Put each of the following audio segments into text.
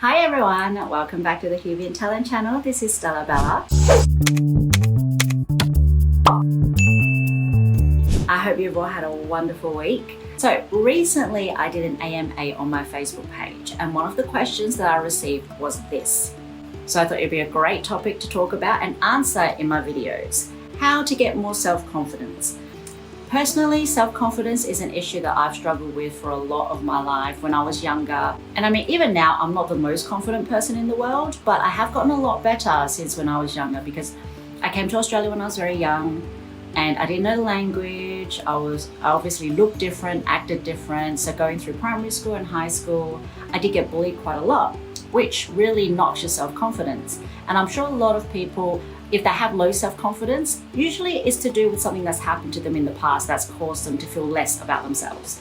Hi everyone, welcome back to the HUBient Talent channel. This is Stella. I hope you've all had a wonderful week. So recently I did an AMA on my Facebook page, and one of the questions that I received was this. So I thought it'd be a great topic to talk about and answer in my videos. How to get more self-confidence. Personally, self-confidence is an issue that I've struggled with for a lot of my life when I was younger. And I mean, even now, I'm not the most confident person in the world, but I have gotten a lot better since when I was younger, because I came to Australia when I was very young and I didn't know the language. I obviously looked different, acted different. So going through primary school and high school, I did get bullied quite a lot, which really knocks your self-confidence. And I'm sure a lot of people, if they have low self-confidence, usually it's to do with something that's happened to them in the past that's caused them to feel less about themselves.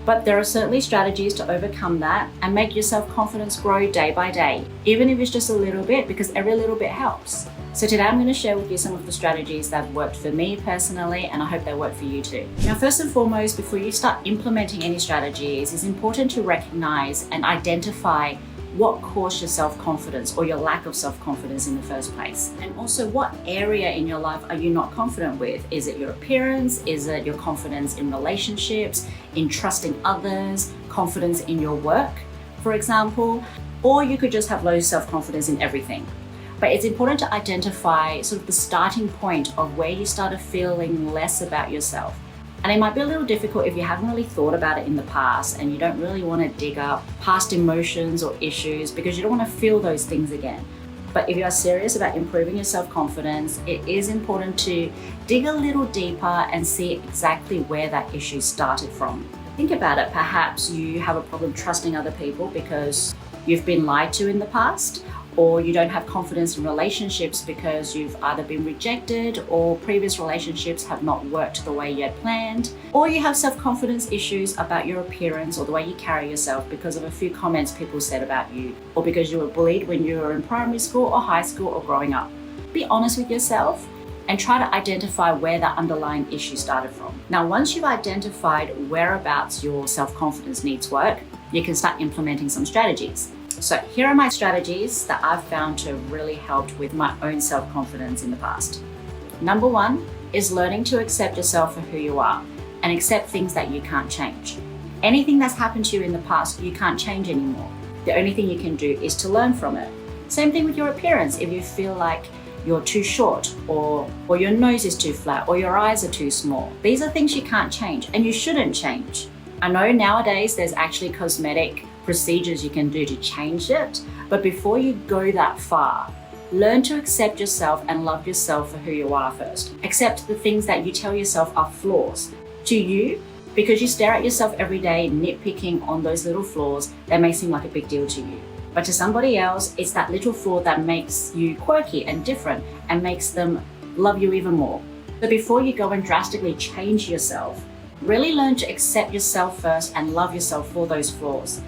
But there are certainly strategies to overcome that and make your self-confidence grow day by day, even if it's just a little bit, because every little bit helps. So today I'm going to share with you some of the strategies that have worked for me personally, and I hope they work for you too. Now, first and foremost, before you start implementing any strategies, it's important to recognize and identify what caused your self-confidence or your lack of self-confidence in the first place. And also, what area in your life are you not confident with? Is it your appearance? Is it your confidence in relationships, in trusting others, confidence in your work, for example? Or you could just have low self-confidence in everything. But it's important to identify sort of the starting point of where you started feeling less about yourself. And it might be a little difficult if you haven't really thought about it in the past and you don't really want to dig up past emotions or issues because you don't want to feel those things again. But if you are serious about improving your self-confidence, it is important to dig a little deeper and see exactly where that issue started from. Think about it. Perhaps you have a problem trusting other people because you've been lied to in the past, or you don't have confidence in relationships because you've either been rejected or previous relationships have not worked the way you had planned, or you have self-confidence issues about your appearance or the way you carry yourself because of a few comments people said about you, or because you were bullied when you were in primary school or high school or growing up. Be honest with yourself and try to identify where that underlying issue started from. Now, once you've identified whereabouts your self-confidence needs work, you can start implementing some strategies. So here are my strategies that I've found to have really helped with my own self-confidence in the past. Number one is learning to accept yourself for who you are and accept things that you can't change. Anything that's happened to you in the past, you can't change anymore. The only thing you can do is to learn from it. Same thing with your appearance. If you feel like you're too short or your nose is too flat or your eyes are too small, these are things you can't change and you shouldn't change. I know nowadays there's actually cosmetic procedures you can do to change it, but before you go that far, learn to accept yourself and love yourself for who you are first. Accept the things that you tell yourself are flaws to you, because you stare at yourself every day nitpicking on those little flaws that may seem like a big deal to you. But to somebody else, it's that little flaw that makes you quirky and different and makes them love you even more. So before you go and drastically change yourself, really learn to accept yourself first and love yourself for those flaws.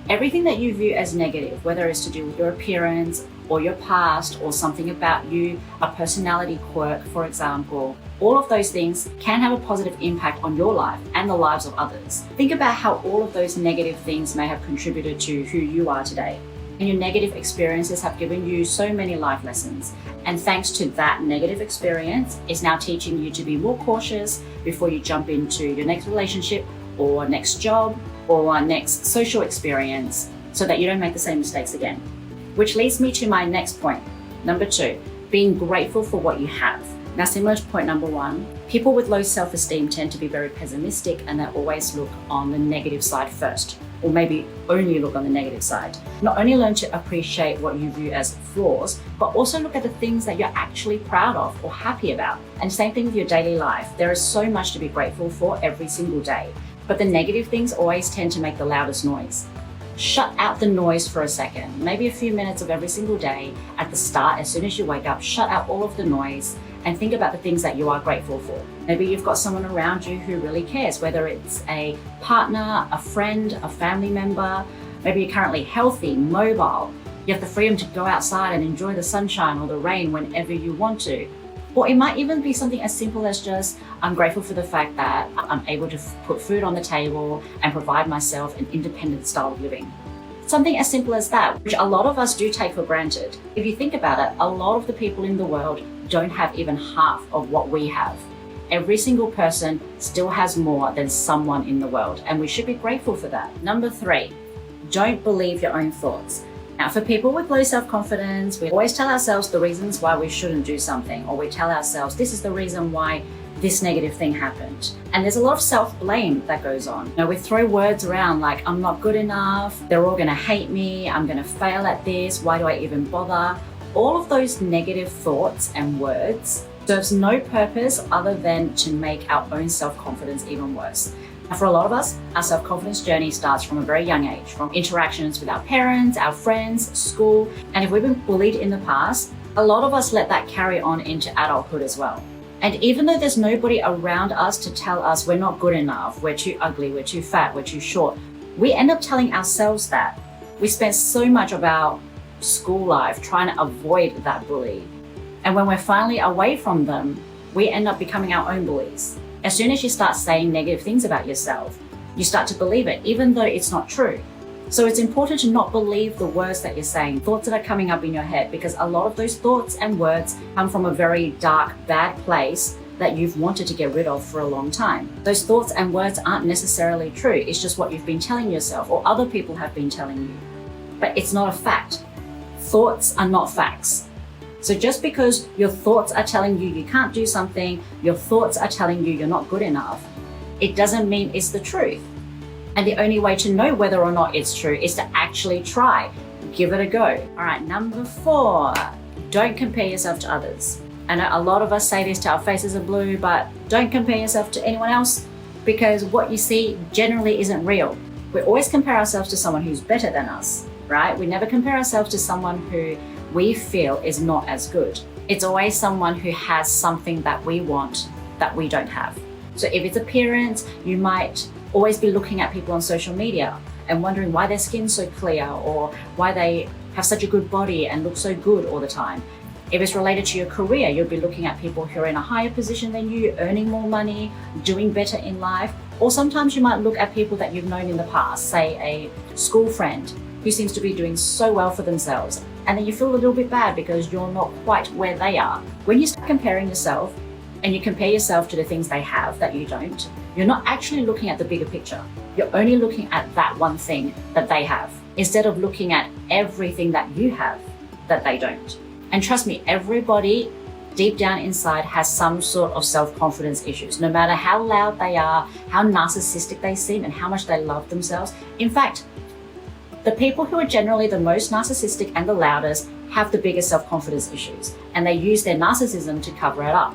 Everything that you view as negative, whether it's to do with your appearance or your past or something about you, a personality quirk, for example, all of those things can have a positive impact on your life and the lives of others. Think about how all of those negative things may have contributed to who you are today. And your negative experiences have given you so many life lessons. And thanks to that negative experience, it's now teaching you to be more cautious before you jump into your next relationship or next job or next social experience, so that you don't make the same mistakes again. Which leads me to my next point. Number two, being grateful for what you have. Now, similar to point number one, people with low self-esteem tend to be very pessimistic and they always look on the negative side first, or maybe only look on the negative side. Not only learn to appreciate what you view as flaws, but also look at the things that you're actually proud of or happy about. And same thing with your daily life. There is so much to be grateful for every single day, but the negative things always tend to make the loudest noise. Shut out the noise for a second, maybe a few minutes of every single day. At the start, as soon as you wake up, shut out all of the noise and think about the things that you are grateful for. Maybe you've got someone around you who really cares, whether it's a partner, a friend, a family member. Maybe you're currently healthy, mobile. You have the freedom to go outside and enjoy the sunshine or the rain whenever you want to. Or it might even be something as simple as just, I'm grateful for the fact that I'm able to put food on the table and provide myself an independent style of living. Something as simple as that, which a lot of us do take for granted. If you think about it, a lot of the people in the world don't have even half of what we have. Every single person still has more than someone in the world, and we should be grateful for that. Number 3, don't believe your own thoughts. Now, for people with low self-confidence, we always tell ourselves the reasons why we shouldn't do something, or we tell ourselves this is the reason why this negative thing happened. And there's a lot of self-blame that goes on. You know, we throw words around like, I'm not good enough, they're all gonna hate me, I'm gonna fail at this, why do I even bother? All of those negative thoughts and words serves no purpose other than to make our own self-confidence even worse. Now, for a lot of us, our self-confidence journey starts from a very young age, from interactions with our parents, our friends, school, and if we've been bullied in the past, a lot of us let that carry on into adulthood as well. And even though there's nobody around us to tell us we're not good enough, we're too ugly, we're too fat, we're too short, we end up telling ourselves that. We spend so much of our school life trying to avoid that bully. And when we're finally away from them, we end up becoming our own bullies. As soon as you start saying negative things about yourself, you start to believe it, even though it's not true. So it's important to not believe the words that you're saying, thoughts that are coming up in your head, because a lot of those thoughts and words come from a very dark, bad place that you've wanted to get rid of for a long time. Those thoughts and words aren't necessarily true. It's just what you've been telling yourself or other people have been telling you. But it's not a fact. Thoughts are not facts. So just because your thoughts are telling you you can't do something, your thoughts are telling you you're not good enough, it doesn't mean it's the truth. And the only way to know whether or not it's true is to actually try. Give it a go. All right, number 4, don't compare yourself to others. I know a lot of us say this till our faces are blue, but don't compare yourself to anyone else, because what you see generally isn't real. We always compare ourselves to someone who's better than us, right? We never compare ourselves to someone who we feel is not as good. It's always someone who has something that we want that we don't have. So if it's appearance, you might always be looking at people on social media and wondering why their skin's so clear or why they have such a good body and look so good all the time. If it's related to your career, you'll be looking at people who are in a higher position than you, earning more money, doing better in life. Or sometimes you might look at people that you've known in the past, say a school friend who seems to be doing so well for themselves. And then you feel a little bit bad because you're not quite where they are. When you start comparing yourself and you compare yourself to the things they have that you don't, you're not actually looking at the bigger picture. You're only looking at that one thing that they have, instead of looking at everything that you have that they don't. And trust me, everybody deep down inside has some sort of self-confidence issues, no matter how loud they are, how narcissistic they seem, and how much they love themselves. In fact, the people who are generally the most narcissistic and the loudest have the biggest self-confidence issues, and they use their narcissism to cover it up.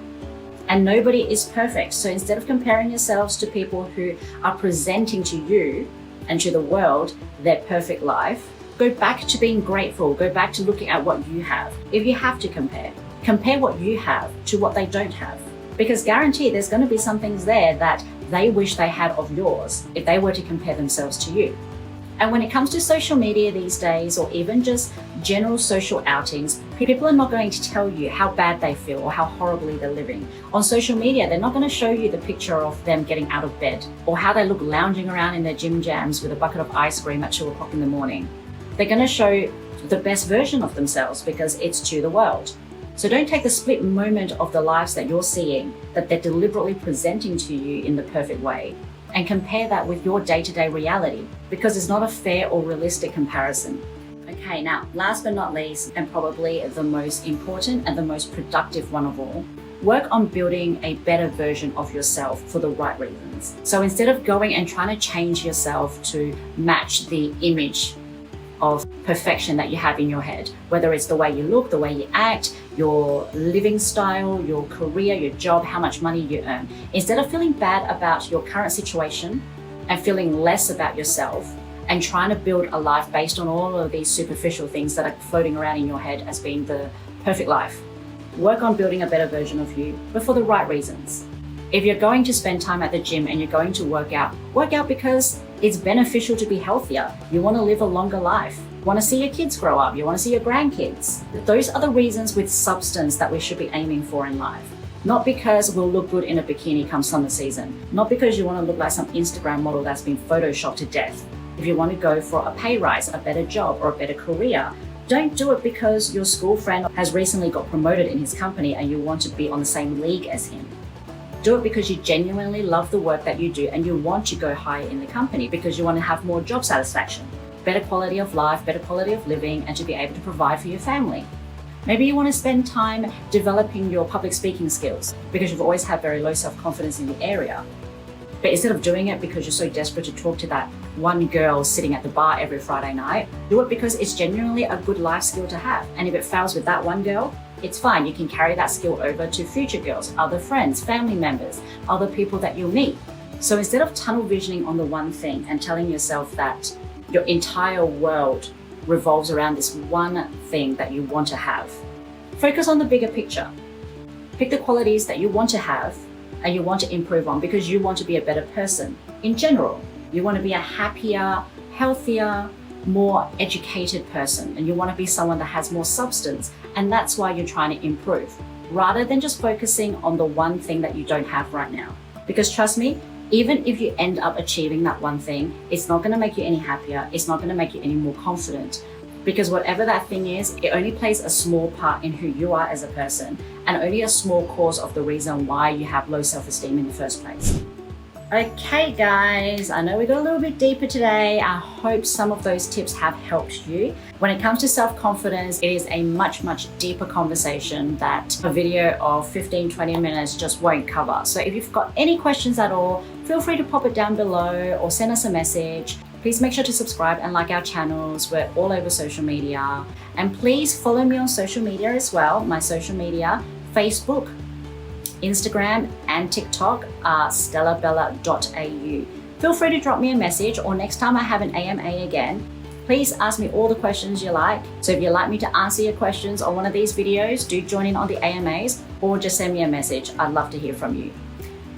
And nobody is perfect. So instead of comparing yourselves to people who are presenting to you and to the world their perfect life, go back to being grateful, go back to looking at what you have. If you have to compare what you have to what they don't have. Because guaranteed there's going to be some things there that they wish they had of yours if they were to compare themselves to you. And when it comes to social media these days, or even just general social outings, people are not going to tell you how bad they feel or how horribly they're living. On social media, they're not going to show you the picture of them getting out of bed or how they look lounging around in their gym jams with a bucket of ice cream at 2 o'clock in the morning. They're going to show the best version of themselves because it's to the world. So don't take the split moment of the lives that you're seeing, that they're deliberately presenting to you in the perfect way, and compare that with your day-to-day reality, because it's not a fair or realistic comparison. Okay, now, last but not least, and probably the most important and the most productive one of all, work on building a better version of yourself for the right reasons. So instead of going and trying to change yourself to match the image of perfection that you have in your head, whether it's the way you look, the way you act, your living style, your career, your job, how much money you earn. Instead of feeling bad about your current situation and feeling less about yourself and trying to build a life based on all of these superficial things that are floating around in your head as being the perfect life, work on building a better version of you, but for the right reasons. If you're going to spend time at the gym and you're going to work out because it's beneficial to be healthier. You want to live a longer life. You want to see your kids grow up. You want to see your grandkids. Those are the reasons with substance that we should be aiming for in life. Not because we'll look good in a bikini come summer season. Not because you want to look like some Instagram model that's been photoshopped to death. If you want to go for a pay rise, a better job, or a better career, don't do it because your school friend has recently got promoted in his company and you want to be on the same league as him. Do it because you genuinely love the work that you do and you want to go higher in the company because you want to have more job satisfaction, better quality of life, better quality of living, and to be able to provide for your family. Maybe you want to spend time developing your public speaking skills because you've always had very low self-confidence in the area. But instead of doing it because you're so desperate to talk to that one girl sitting at the bar every Friday night, do it because it's genuinely a good life skill to have. And if it fails with that one girl, it's fine. You can carry that skill over to future girls, other friends, family members, other people that you'll meet. So instead of tunnel visioning on the one thing and telling yourself that your entire world revolves around this one thing that you want to have, focus on the bigger picture. Pick the qualities that you want to have and you want to improve on because you want to be a better person. In general, you want to be a happier, healthier, more educated person, and you want to be someone that has more substance, and that's why you're trying to improve, rather than just focusing on the one thing that you don't have right now. Because trust me, even if you end up achieving that one thing, it's not going to make you any happier, it's not going to make you any more confident, because whatever that thing is, it only plays a small part in who you are as a person, and only a small cause of the reason why you have low self-esteem in the first place. Okay guys, I know we got a little bit deeper today. I hope some of those tips have helped you. When it comes to self-confidence, it is a much deeper conversation that a video of 15-20 minutes just won't cover. So if you've got any questions at all, feel free to pop it down below or send us a message. Please make sure to subscribe and like our channels. We're all over social media. And please follow me on social media as well. My social media, Facebook, Instagram and TikTok are stellabella.au. Feel free to drop me a message, or next time I have an AMA again, please ask me all the questions you like. So if you'd like me to answer your questions on one of these videos, do join in on the AMAs or just send me a message. I'd love to hear from you.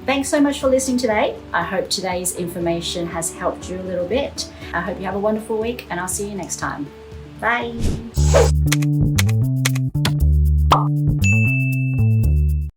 Thanks so much for listening today. I hope today's information has helped you a little bit. I hope you have a wonderful week and I'll see you next time. Bye.